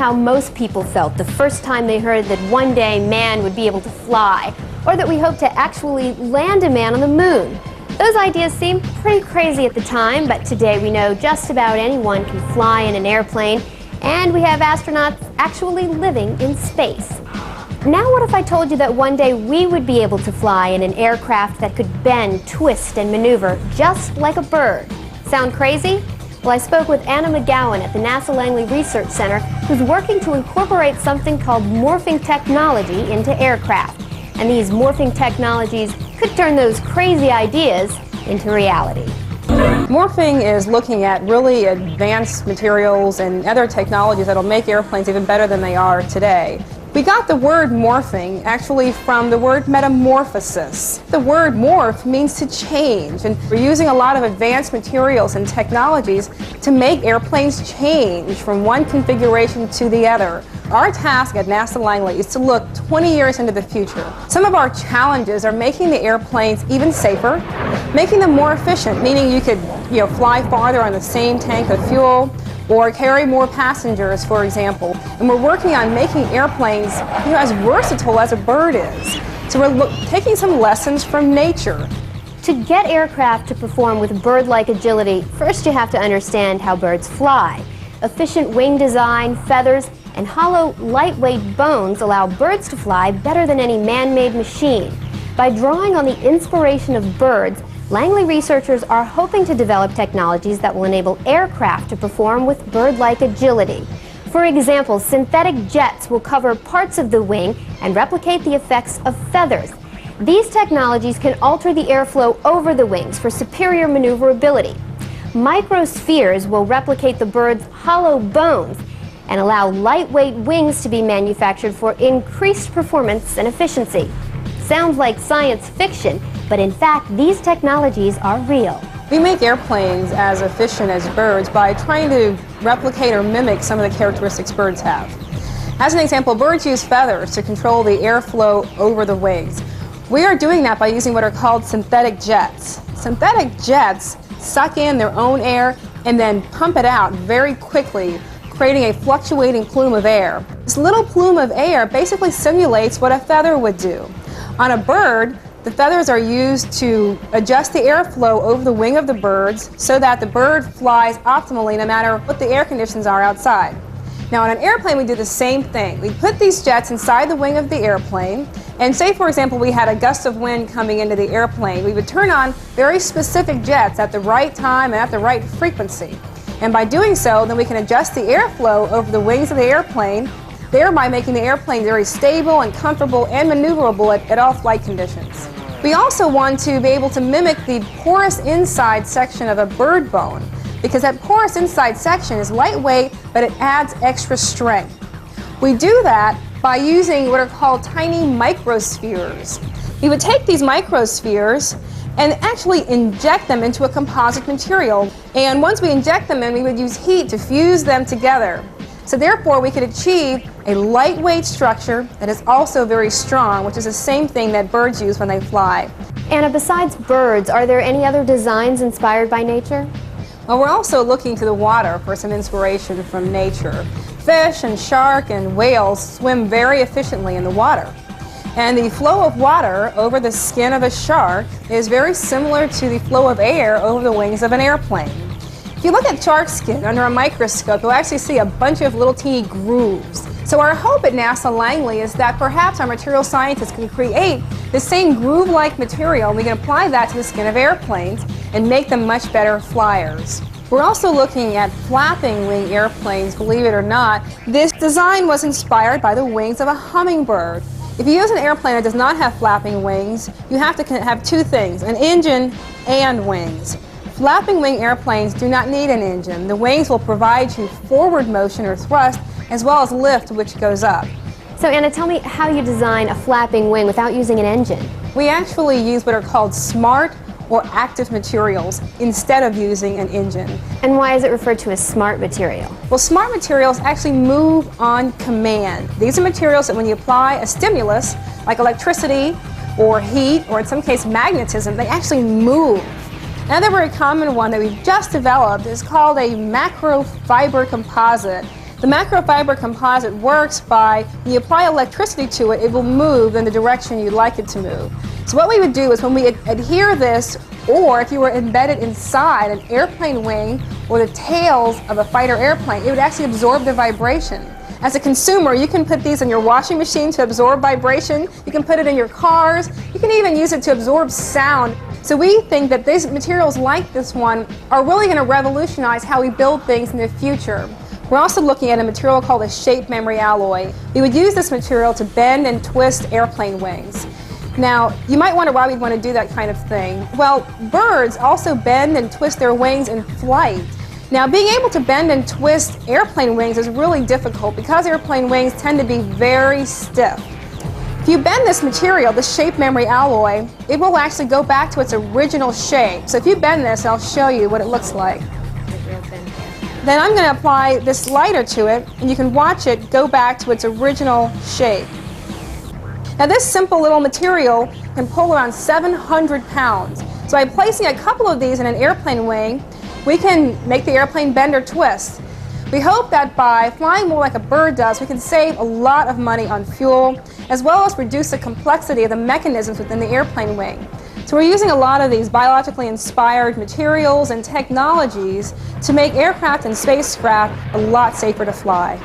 how most people felt the first time they heard that one day man would be able to fly, or that we hope to actually land a man on the moon. Those ideas seemed pretty crazy at the time, but today we know just about anyone can fly in an airplane, and we have astronauts actually living in space. Now what if I told you that one day we would be able to fly in an aircraft that could bend, twist, and maneuver just like a bird? Sound crazy? Well, I spoke with Anna McGowan at the NASA Langley Research Center, who's working to incorporate something called morphing technology into aircraft. And these morphing technologies could turn those crazy ideas into reality. Morphing is looking at really advanced materials and other technologies that will make airplanes even better than they are today. We got the word morphing actually from the word metamorphosis. The word morph means to change, and we're using a lot of advanced materials and technologies to make airplanes change from one configuration to the other. Our task at NASA Langley is to look 20 years into the future. Some of our challenges are making the airplanes even safer, making them more efficient, meaning you could fly farther on the same tank of fuel, or carry more passengers, for example. And we're working on making airplanes as versatile as a bird is. So we're taking some lessons from nature. To get aircraft to perform with bird-like agility, first you have to understand how birds fly. Efficient wing design, feathers, and hollow, lightweight bones allow birds to fly better than any man-made machine. By drawing on the inspiration of birds, Langley researchers are hoping to develop technologies that will enable aircraft to perform with bird-like agility. For example, synthetic jets will cover parts of the wing and replicate the effects of feathers. These technologies can alter the airflow over the wings for superior maneuverability. Microspheres will replicate the bird's hollow bones and allow lightweight wings to be manufactured for increased performance and efficiency. Sounds like science fiction, but in fact, these technologies are real. We make airplanes as efficient as birds by trying to replicate or mimic some of the characteristics birds have. As an example, birds use feathers to control the airflow over the wings. We are doing that by using what are called synthetic jets. Synthetic jets suck in their own air and then pump it out very quickly, creating a fluctuating plume of air. This little plume of air basically simulates what a feather would do. On a bird, the feathers are used to adjust the airflow over the wing of the birds so that the bird flies optimally no matter what the air conditions are outside. Now on an airplane we do the same thing. We put these jets inside the wing of the airplane, and say for example we had a gust of wind coming into the airplane. We would turn on very specific jets at the right time and at the right frequency. And by doing so, then we can adjust the airflow over the wings of the airplane, thereby making the airplane very stable and comfortable and maneuverable at all flight conditions. We also want to be able to mimic the porous inside section of a bird bone, because that porous inside section is lightweight, but it adds extra strength. We do that by using what are called tiny microspheres. We would take these microspheres and actually inject them into a composite material. And once we inject them in, we would use heat to fuse them together. So therefore, we could achieve a lightweight structure that is also very strong, which is the same thing that birds use when they fly. Anna, besides birds, are there any other designs inspired by nature? Well, we're also looking to the water for some inspiration from nature. Fish and shark and whales swim very efficiently in the water. And the flow of water over the skin of a shark is very similar to the flow of air over the wings of an airplane. If you look at shark skin under a microscope, you'll actually see a bunch of little teeny grooves. So our hope at NASA Langley is that perhaps our material scientists can create the same groove-like material, and we can apply that to the skin of airplanes and make them much better flyers. We're also looking at flapping wing airplanes, believe it or not. This design was inspired by the wings of a hummingbird. If you use an airplane that does not have flapping wings, you have to have two things, an engine and wings. Flapping wing airplanes do not need an engine. The wings will provide you forward motion or thrust as well as lift, which goes up. So Anna, tell me how you design a flapping wing without using an engine. We actually use what are called smart or active materials instead of using an engine. And why is it referred to as smart material? Well, smart materials actually move on command. These are materials that when you apply a stimulus, like electricity or heat, or in some case magnetism, they actually move. Another very common one that we've just developed is called a macro fiber composite. The macrofiber composite works by, when you apply electricity to it, it will move in the direction you'd like it to move. So what we would do is when we adhere this, or if you were embedded inside an airplane wing or the tails of a fighter airplane, it would actually absorb the vibration. As a consumer, you can put these in your washing machine to absorb vibration. You can put it in your cars. You can even use it to absorb sound. So we think that these materials like this one are really going to revolutionize how we build things in the future. We're also looking at a material called a shape memory alloy. We would use this material to bend and twist airplane wings. Now, you might wonder why we'd want to do that kind of thing. Well, birds also bend and twist their wings in flight. Now, being able to bend and twist airplane wings is really difficult because airplane wings tend to be very stiff. If you bend this material, the shape memory alloy, it will actually go back to its original shape. So if you bend this, I'll show you what it looks like. Then I'm going to apply this lighter to it, and you can watch it go back to its original shape. Now this simple little material can pull around 700 pounds. So by placing a couple of these in an airplane wing, we can make the airplane bend or twist. We hope that by flying more like a bird does, we can save a lot of money on fuel, as well as reduce the complexity of the mechanisms within the airplane wing. So we're using a lot of these biologically inspired materials and technologies to make aircraft and spacecraft a lot safer to fly.